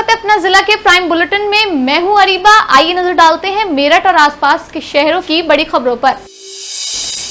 स्वागत है अपना जिला के प्राइम बुलेटिन में। मैं हूं अरीबा। आइए नजर डालते हैं मेरठ और आसपास के शहरों की बड़ी खबरों पर।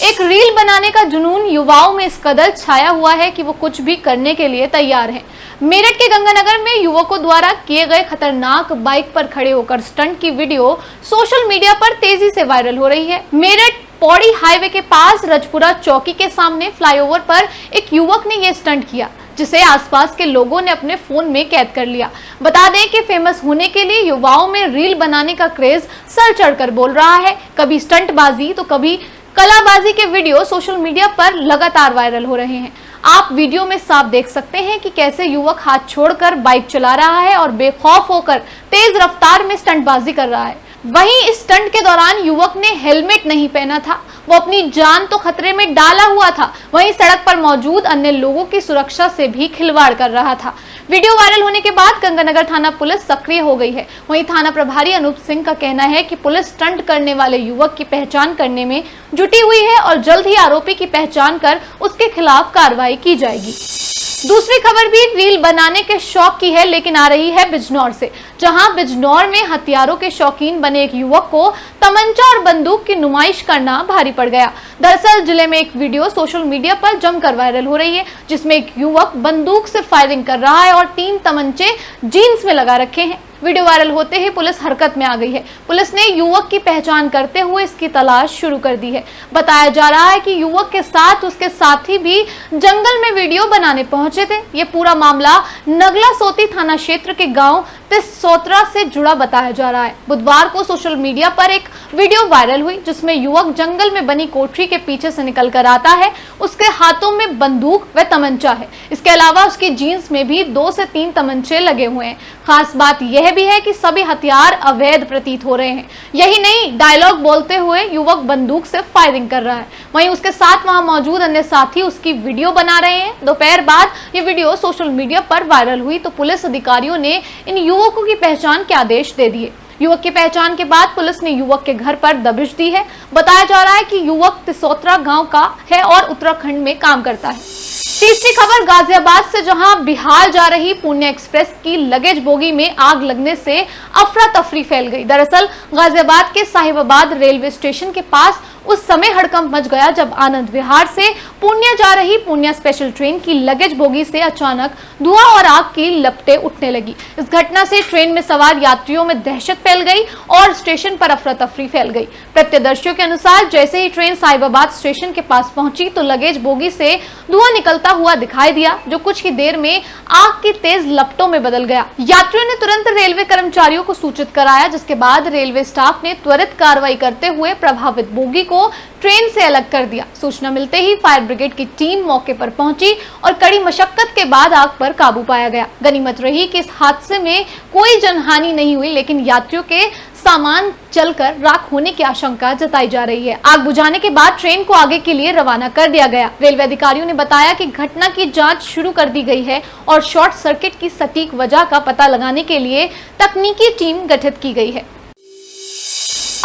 एक रील बनाने का जुनून युवाओं में इस कदर छाया हुआ है कि वो कुछ भी करने के लिए तैयार हैं। मेरठ के गंगानगर में युवकों द्वारा किए गए खतरनाक बाइक पर खड़े होकर स्टंट की वीडियो सोशल मीडिया पर तेजी से वायरल हो रही है। मेरठ पौड़ी हाईवे के पास रजपुरा चौकी के सामने फ्लाईओवर पर एक युवक ने यह स्टंट किया, जिसे आसपास के लोगों ने अपने फोन में कैद कर लिया। बता दें कि फेमस होने के लिए युवाओं में रील बनाने का क्रेज सर चढ़कर बोल रहा है। कभी स्टंटबाजी तो कभी कलाबाजी के वीडियो सोशल मीडिया पर लगातार वायरल हो रहे हैं। आप वीडियो में साफ देख सकते हैं कि कैसे युवक हाथ छोड़कर बाइक चला रहा है और बेखौफ होकर तेज रफ्तार में स्टंटबाजी कर रहा है। वहीं इस स्टंट के दौरान युवक ने हेलमेट नहीं पहना था, वो अपनी जान तो खतरे में डाला हुआ था, वहीं सड़क पर मौजूद अन्य लोगों की सुरक्षा से भी खिलवाड़ कर रहा था। वीडियो वायरल होने के बाद गंगानगर थाना पुलिस सक्रिय हो गई है। वहीं थाना प्रभारी अनूप सिंह का कहना है कि पुलिस स्टंट करने वाले युवक की पहचान करने में जुटी हुई है और जल्द ही आरोपी की पहचान कर उसके खिलाफ कार्रवाई की जाएगी। दूसरी खबर भी रील बनाने के शौक की है, लेकिन आ रही है बिजनौर से, जहां बिजनौर में हथियारों के शौकीन बने एक युवक को तमंचा और बंदूक की नुमाइश करना भारी पड़ गया। दरअसल जिले में एक वीडियो सोशल मीडिया पर जमकर वायरल हो रही है, जिसमें एक युवक बंदूक से फायरिंग कर रहा है और 3 तमंचे जीन्स में लगा रखे हैं। वीडियो वायरल होते ही पुलिस हरकत में आ गई है। पुलिस ने युवक की पहचान करते हुए इसकी तलाश शुरू कर दी है। बताया जा रहा है कि युवक के साथ उसके साथी भी जंगल में वीडियो बनाने पहुंचे थे। ये पूरा मामला नगला सोती थाना क्षेत्र के गांव तिसोत्रा से जुड़ा बताया जा रहा है। बुधवार को सोशल मीडिया पर एक वीडियो वायरल हुई, जिसमें युवक जंगल में बनी कोठरी के पीछे से निकल कर आता है। उसके हाथों में बंदूक व तमंचा है। इसके अलावा उसकी जीन्स में भी 2 से 3 तमंचे लगे हुए हैं। खास बात यह भी है कि सभी हथियार अवैध प्रतीत हो रहे हैं। यही नहीं, डायलॉग बोलते हुए युवक बंदूक से फायरिंग कर रहा है। वहीं उसके साथ वहां मौजूद अन्य साथी उसकी वीडियो बना रहे हैं। दोपहर बाद ये वीडियो सोशल मीडिया पर वायरल हुई तो पुलिस अधिकारियों ने इन युवकों की पहचान के आदेश दे दिए। युवक की पहचान के बाद पुलिस ने युवक के घर पर दबिश दी है। बताया जा रहा है कि युवक तिसोत्रा गांव का है और उत्तराखंड में काम करता है। तीसरी खबर गाजियाबाद से, जहां बिहार जा रही पुण्य एक्सप्रेस की लगेज बोगी में आग लगने से अफरा तफरी फैल गई। दरअसल गाजियाबाद के साहिबाबाद रेलवे स्टेशन के पास उस समय हड़कंप मच गया जब आनंद विहार से पुण्य जा रही पुण्य स्पेशल ट्रेन की लगेज बोगी से अचानक धुआं और आग की लपटें उठने लगी। इस घटना से ट्रेन में सवार यात्रियों में दहशत फैल गई और स्टेशन पर अफरा तफरी फैल गई। प्रत्यक्षदर्शियों के अनुसार जैसे ही ट्रेन साहिबाबाद स्टेशन के पास पहुंची तो लगेज बोगी से धुआं निकलता हुआ दिखाई दिया, जो कुछ ही देर में आग की तेज लपटों में बदल गया। यात्रियों ने तुरंत रेलवे कर्मचारियों को सूचित कराया, जिसके बाद रेलवे स्टाफ ने त्वरित कार्रवाई करते हुए प्रभावित बोगी को ट्रेन से अलग कर दिया। सूचना मिलते ही फायर ब्रिगेड की टीम मौके पर पहुंची और कड़ी मशक्कत के बाद आग पर काबू पाया गया। गनीमत रही कि इस हादसे में कोई जनहानि नहीं हुई, लेकिन यात्रियों के सामान जलकर राख होने की आशंका जताई जा रही है। आग बुझाने के बाद ट्रेन को आगे के लिए रवाना कर दिया गया। रेलवे अधिकारियों ने बताया कि घटना की जांच शुरू कर दी गई है और शॉर्ट सर्किट की सटीक वजह का पता लगाने के लिए तकनीकी टीम गठित की गई है।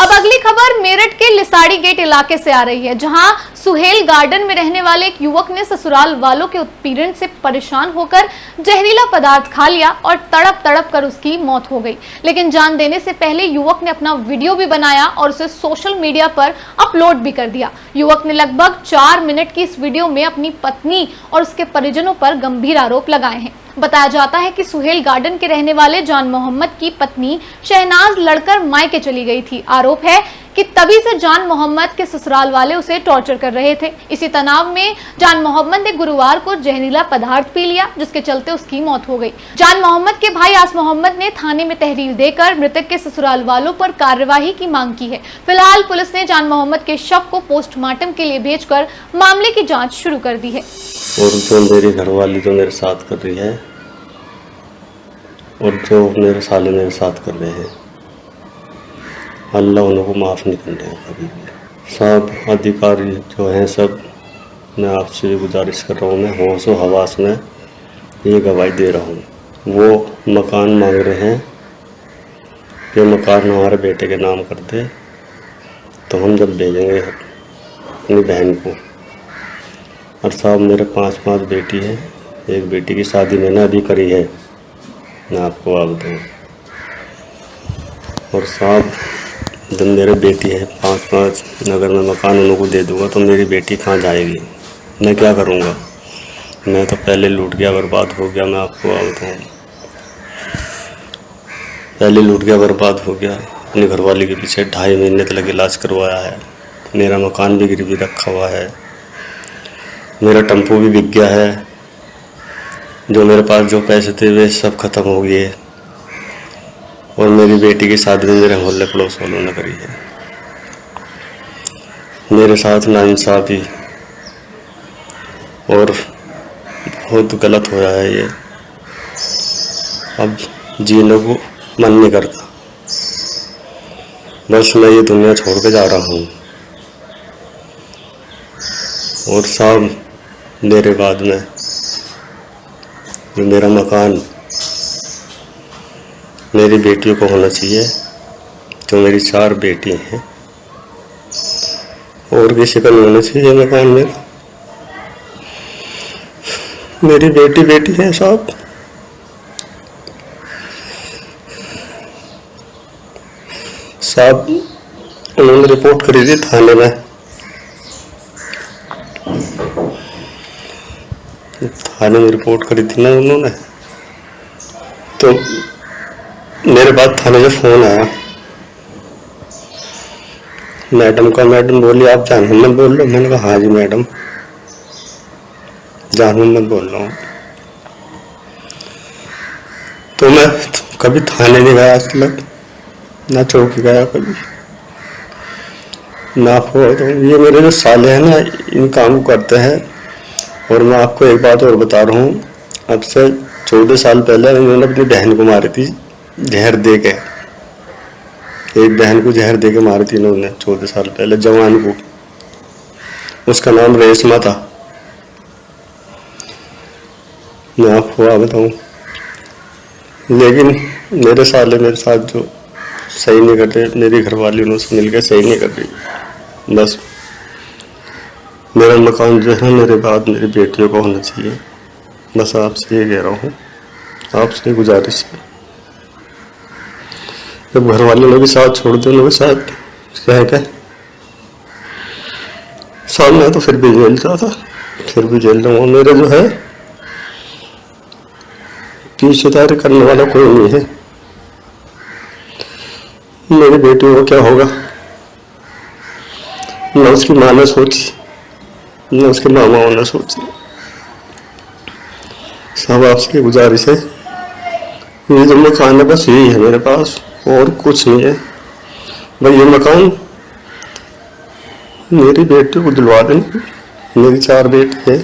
अब अगली खबर मेरठ के लिसाड़ी गेट इलाके से आ रही है, जहां सुहेल गार्डन में रहने वाले एक युवक ने ससुराल वालों के उत्पीड़न से परेशान होकर जहरीला पदार्थ खा लिया और तड़प तड़प कर उसकी मौत हो गई। लेकिन जान देने से पहले युवक ने अपना वीडियो भी बनाया और उसे सोशल मीडिया पर अपलोड भी कर दिया। युवक ने लगभग 4 मिनट की इस वीडियो में अपनी पत्नी और उसके परिजनों पर गंभीर आरोप लगाए हैं। बताया जाता है कि सुहेल गार्डन के रहने वाले जान मोहम्मद की पत्नी शहनाज लड़कर मायके चली गई थी। आरोप है कि तभी से जान मोहम्मद के ससुराल वाले उसे टॉर्चर कर रहे थे। इसी तनाव में जान मोहम्मद ने गुरुवार को जहरीला पदार्थ पी लिया, जिसके चलते उसकी मौत हो गई। जान मोहम्मद के भाई आस मोहम्मद ने थाने में तहरीर देकर मृतक के ससुराल वालों पर कार्यवाही की मांग की है। फिलहाल पुलिस ने जान मोहम्मद के शव को पोस्टमार्टम के लिए भेजकर मामले की जाँच शुरू कर दी है। और जो मेरी घरवाली जो मेरे साथ कर रही है और जो मेरे साले मेरे साथ कर रहे हैं, अल्लाह उनको माफ़ नहीं कर रहे कभी भी। सब अधिकारी जो हैं सब, मैं आपसे गुजारिश कर रहा हूँ, मैं होश व हवास में ये गवाही दे रहा हूँ। वो मकान मांग रहे हैं कि मकान हमारे बेटे के नाम कर दे, तो हम जब भेजेंगे अपनी बहन को। और साहब मेरे 5 बेटी हैं, एक बेटी की शादी मैंने अभी करी है, मैं आपको आप बताऊँ। और साहब जब मेरे बेटी है 5-5, अगर मैं मकान उनको दे दूँगा तो मेरी बेटी कहाँ जाएगी, मैं क्या करूँगा। मैं तो पहले लूट गया, बर्बाद हो गया, मैं आपको आप बताऊँ। पहले लूट गया, बर्बाद हो गया। अपनी घरवाली के पीछे 2.5 महीने तक इलाज करवाया है। मेरा मकान भी गिरवी रखा हुआ है, मेरा टेम्पो भी बिक गया है। जो मेरे पास जो पैसे थे वे सब खत्म हो गए। और मेरी बेटी की शादी में मेरे मोहल्ले पड़ोस वालों ने करी है। मेरे साथ नाइंसाफ़ी और बहुत गलत होया है ये। अब जीने को मन नहीं करता, बस मैं ये दुनिया छोड़ के जा रहा हूँ। और साहब मेरे बाद में जो मेरा मकान मेरी बेटियों को होना चाहिए, जो मेरी 4 बेटी हैं, और किसी का नहीं होना चाहिए मकान मेरा। मेरी बेटी है साहब। साहब उन्होंने रिपोर्ट करी थी थाने में। थाने में रिपोर्ट करी थी ना उन्होंने, तो मेरे बाद थाने से फोन आया मैडम का। मैडम बोली आप जान मोहम्मद बोल रहे हो? मैंने कहा हाँ जी मैडम, जान मोहम्मद बोल रहा हूँ। तो मैं कभी थाने नहीं गया आज तक, ना चौकी गया कभी, ना हो। तो ये मेरे जो साले हैं ना, इन काम करते हैं। और मैं आपको एक बात और बता रहा हूँ, अब से 14 साल पहले इन्होंने अपनी बहन को मारी थी जहर दे के। एक बहन को जहर दे के मारी थी इन्होंने 14 साल पहले, जवान को। उसका नाम रेशमा था। मैं आपको आप बताऊँ, लेकिन मेरे साले मेरे साथ जो सही नहीं करते, मेरी घरवाली उनसे मिलकर सही नहीं कर रही। बस मेरा मकान जो है मेरे बाद मेरी बेटियों को होना चाहिए। बस आपसे ये कह रहा हूँ, आपसे गुजारिश है। जब घर वाले ने भी साथ छोड़ दिया, उन्होंने साथ क्या सामने तो फिर भी झेलता था, फिर भी झेल रहा हूँ। मेरे जो है पीछेदारी करने वाला कोई नहीं है। मेरी बेटी को क्या होगा, न उसकी माँ ने सोची, न उसके मामाओं ने सोची। सब आपसे गुजारिश है, ये जो मकान है बस यही है मेरे पास, और कुछ नहीं है। भाई ये मकान मेरी बेटी को दिलवा दें। मेरी 4 बेटी है,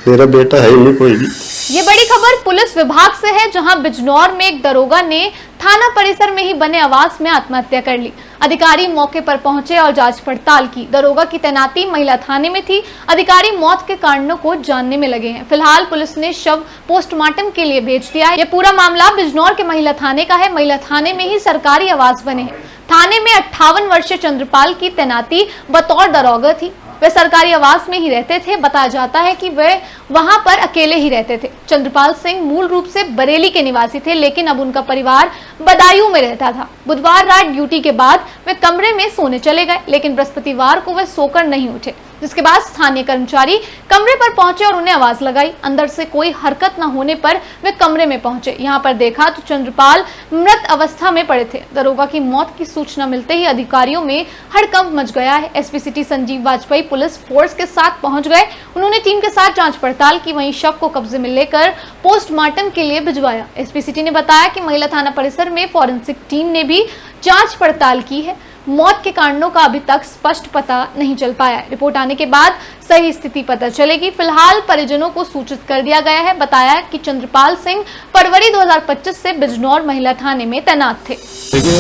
मेरा बेटा है ही नहीं कोई भी। ये बड़ी खबर पुलिस विभाग से है, जहां बिजनौर में एक दरोगा ने थाना परिसर में ही बने आवास में आत्महत्या कर ली। अधिकारी मौके पर पहुंचे और जांच पड़ताल की। दरोगा की तैनाती महिला थाने में थी। अधिकारी मौत के कारणों को जानने में लगे हैं। फिलहाल पुलिस ने शव पोस्टमार्टम के लिए भेज दिया है। यह पूरा मामला बिजनौर के महिला थाने का है। महिला थाने में ही सरकारी आवास बने हैं। थाने में 58 वर्षीय चंद्रपाल की तैनाती बतौर दरोगा थी। वे सरकारी आवास में ही रहते थे। बताया जाता है कि वे वहां पर अकेले ही रहते थे। चंद्रपाल सिंह मूल रूप से बरेली के निवासी थे, लेकिन अब उनका परिवार बदायूं में रहता था। बुधवार रात ड्यूटी के बाद वे कमरे में सोने चले गए, लेकिन बृहस्पतिवार को वे सोकर नहीं उठे, जिसके बाद स्थानीय कर्मचारी कमरे पर पहुंचे और उन्हें आवाज लगाई। अंदर से कोई हरकत न होने पर वे कमरे में पहुंचे। यहां पर देखा तो चंद्रपाल मृत अवस्था में पड़े थे। दरोगा की मौत की सूचना मिलते ही अधिकारियों में हड़कंप मच गया है। SP city Sanjeev Vajpayee police force के साथ पहुंच गए। उन्होंने टीम के साथ जांच पड़ताल की, वहीं शव को कब्जे में लेकर पोस्टमार्टम के लिए भिजवाया। एसपी सिटी ने बताया कि महिला थाना परिसर में फॉरेंसिक टीम ने भी जांच पड़ताल की है। मौत के कारणों का अभी तक स्पष्ट पता नहीं चल पाया है। रिपोर्ट आने के बाद सही स्थिति पता चलेगी। फिलहाल परिजनों को सूचित कर दिया गया है। बताया कि चंद्रपाल सिंह फरवरी 2025 से बिजनौर महिला थाने में तैनात थे। देखिए,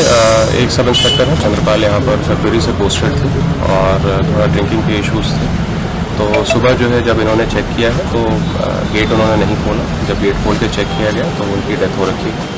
एक सब इंस्पेक्टर है चंद्रपाल, यहाँ पर फरवरी से पोस्टेड थे और थोड़ा ड्रिंकिंग के इश्यूज थे। तो सुबह जो है जब इन्होंने चेक किया है तो गेट उन्होंने नहीं खोला। जब गेट खोल के चेक किया गया तो उनकी डेथ हो रखी है।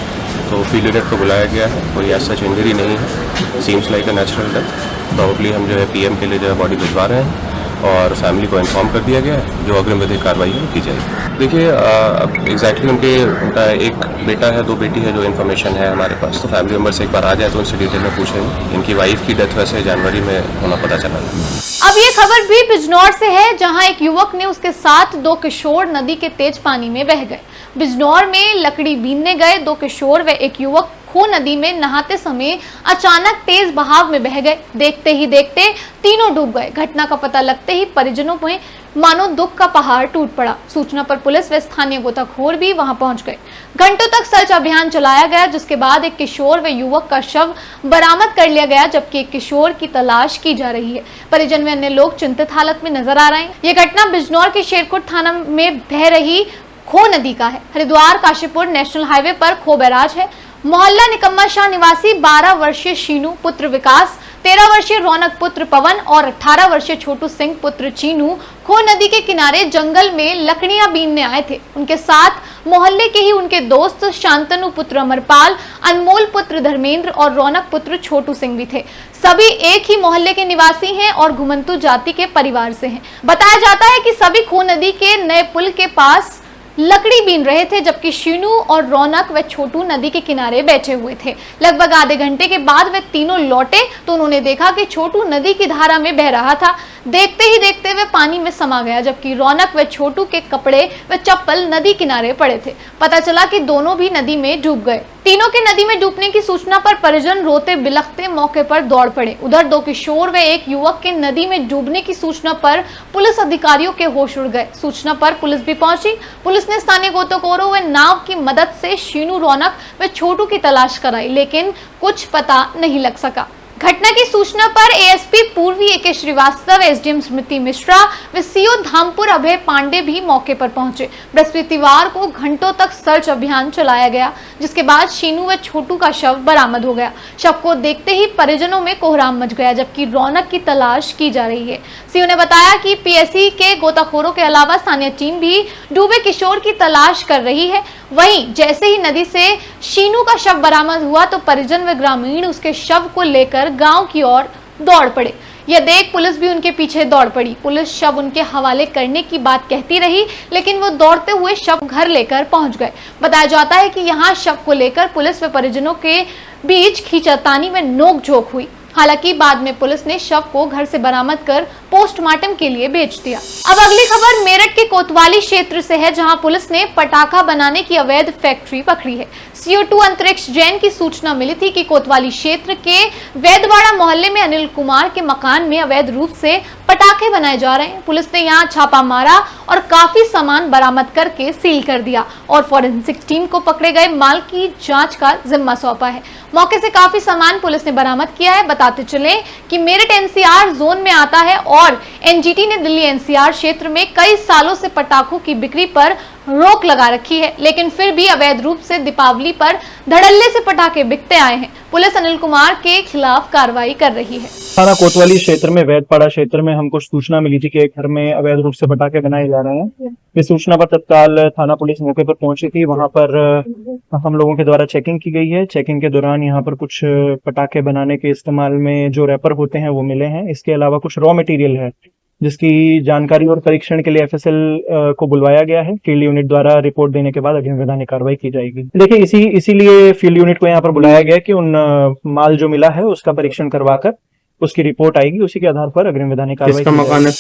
तो फील्ड यूनिट को बुलाया गया है। कोई ऐसा सच इंजरी नहीं है, seems like a natural death. Probably हम जो है पीएम के लिए जो है बॉडी भिजवा रहे हैं और फैमिली को इन्फॉर्म कर दिया गया है। जो अग्रिम विधिक कार्रवाई है वो की जाएगी। देखिए अब एग्जैक्टली उनका एक बेटा है, 2 बेटी है, जो इन्फॉर्मेशन है हमारे पास, तो फैमिली मेम्बर से एक बार आ जाए तो उनसे डिटेल में पूछेंगे। इनकी वाइफ की डेथ वैसे जनवरी में होना पता चला है। अब ये खबर भी बिजनौर से है, जहां एक युवक ने उसके साथ 2 किशोर नदी के तेज पानी में बह गए। बिजनौर में लकड़ी बीनने गए 2 किशोर व एक युवक खो नदी में नहाते समय अचानक तेज बहाव में बह गए। देखते ही देखते तीनों डूब गए। घटना का पता लगते ही परिजनों में मानो दुख का पहाड़ टूट पड़ा। सूचना पर पुलिस व स्थानीय गोताखोर भी वहां पहुंच गए। घंटों तक सर्च अभियान चलाया गया, जिसके बाद एक किशोर व युवक का शव बरामद कर लिया गया, जबकि एक किशोर की तलाश की जा रही है। परिजन व अन्य लोग चिंतित हालत में नजर आ रहे हैं। ये घटना बिजनौर के शेरकोट थाना में बह रही खो नदी का है। हरिद्वार काशीपुर नेशनल हाईवे पर खो बैराज है। मोहल्ला निकम्मा शाह निवासी 12 वर्षीय शीनू पुत्र विकास, 13 वर्षीय रौनक पुत्र पवन और 18 वर्षीय छोटू सिंह पुत्र चीनू खो नदी के किनारे जंगल में लकड़ियां बीनने आए थे। उनके साथ मोहल्ले के ही उनके दोस्त शांतनु पुत्र अमरपाल, अनमोल पुत्र धर्मेंद्र और रौनक पुत्र छोटू सिंह भी थे। सभी एक ही मोहल्ले के निवासी हैं और घुमंतु जाति के परिवार से हैं। बताया जाता है कि सभी खो नदी के नए पुल के पास लकड़ी बीन रहे थे, जबकि शीनू और रौनक व छोटू नदी के किनारे बैठे हुए थे। लगभग आधे घंटे के बाद वे तीनों लौटे तो उन्होंने देखा कि छोटू नदी की धारा में बह रहा था। देखते ही देखते वे पानी में समा गया, जबकि रौनक व छोटू के कपड़े व चप्पल नदी किनारे पड़े थे। पता चला कि दोनों भी नदी में डूब गए। तीनों के नदी में डूबने की सूचना पर परिजन रोते बिलखते मौके पर दौड़ पड़े। उधर 2 किशोर व एक युवक के नदी में डूबने की सूचना पर पुलिस अधिकारियों के होश उड़ गए। सूचना पर पुलिस भी पहुंची। पुलिस ने स्थानीय गोताखोरों व नाव की मदद से शीनू, रौनक व छोटू की तलाश कराई, लेकिन कुछ पता नहीं लग सका। घटना की सूचना पर एएसपी पूर्वी एके श्रीवास्तव, एसडीएम स्मृति मिश्रा व सीओ धामपुर अभय पांडे भी मौके पर पहुंचे। बृहस्पतिवार को घंटों तक सर्च अभियान चलाया गया, जिसके बाद शीनू व छोटू का शव बरामद हो गया। शव को देखते ही परिजनों में कोहराम मच गया, जबकि रौनक की तलाश की जा रही है। सीओ ने बताया कि पीएससी के गोताखोरों के अलावा स्थानीय टीम भी डूबे किशोर की तलाश कर रही है। वहीं जैसे ही नदी से शीनू का शव बरामद हुआ तो परिजन व ग्रामीण उसके शव को लेकर गांव की ओर दौड़ पड़े। यह देख पुलिस भी उनके पीछे दौड़ पड़ी। पुलिस शव उनके हवाले करने की बात कहती रही, लेकिन वो दौड़ते हुए शव घर लेकर पहुंच गए। बताया जाता है कि यहाँ शव को लेकर पुलिस व परिजनों के बीच खींचातानी में नोक-झोंक हुई। हालांकि बाद में पुलिस ने शव को घर से बरामद कर पोस्टमार्टम के लिए भेज दिया। अब अगली खबर मेरठ के कोतवाली क्षेत्र से है, जहां पुलिस ने पटाखा बनाने की अवैध फैक्ट्री पकड़ी है। CO2 अंतरिक्ष जैन की सूचना मिली थी कि कोतवाली क्षेत्र के वैदवाड़ा मोहल्ले में अनिल कुमार के मकान में अवैध रूप से पटाखे बनाए जा रहे हैं। पुलिस ने यहां छापा मारा और काफी सामान बरामद करके सील कर दिया और फॉरेंसिक टीम को पकड़े गए माल की जांच का जिम्मा सौंपा है। मौके से काफी सामान पुलिस ने बरामद किया है। बताते चले कि मेरठ NCR जोन में आता है और NGT ने दिल्ली NCR क्षेत्र में कई सालों से पटाखों की बिक्री पर रोक लगा रखी है, लेकिन फिर भी अवैध रूप से दीपावली पर धड़ल्ले से पटाखे बिकते आए हैं। पुलिस अनिल कुमार के खिलाफ कार्रवाई कर रही है। थाना कोतवाली क्षेत्र में वैदपाड़ा क्षेत्र में हमको सूचना मिली थी कि एक घर में अवैध रूप से पटाखे बनाए जा रहे हैं। इस सूचना पर तत्काल थाना पुलिस मौके पर पहुंची थी। वहां पर हम लोगों के द्वारा चेकिंग की गई है। चेकिंग के दौरान यहाँ पर कुछ पटाखे बनाने के इस्तेमाल में जो रैपर होते हैं वो मिले हैं। इसके अलावा कुछ रॉ मटेरियल है, जिसकी जानकारी और परीक्षण के लिए FSL को बुलवाया गया है। फील्ड यूनिट द्वारा रिपोर्ट देने के बाद अग्रिम वैधानिक कार्रवाई की जाएगी। देखिए इसीलिए फील्ड यूनिट को यहाँ पर बुलाया गया कि उन माल जो मिला है उसका परीक्षण करवाकर उसकी रिपोर्ट आएगी, उसी के आधार पर अग्रिम वैधानिक कार्रवाई। किसका मकान है?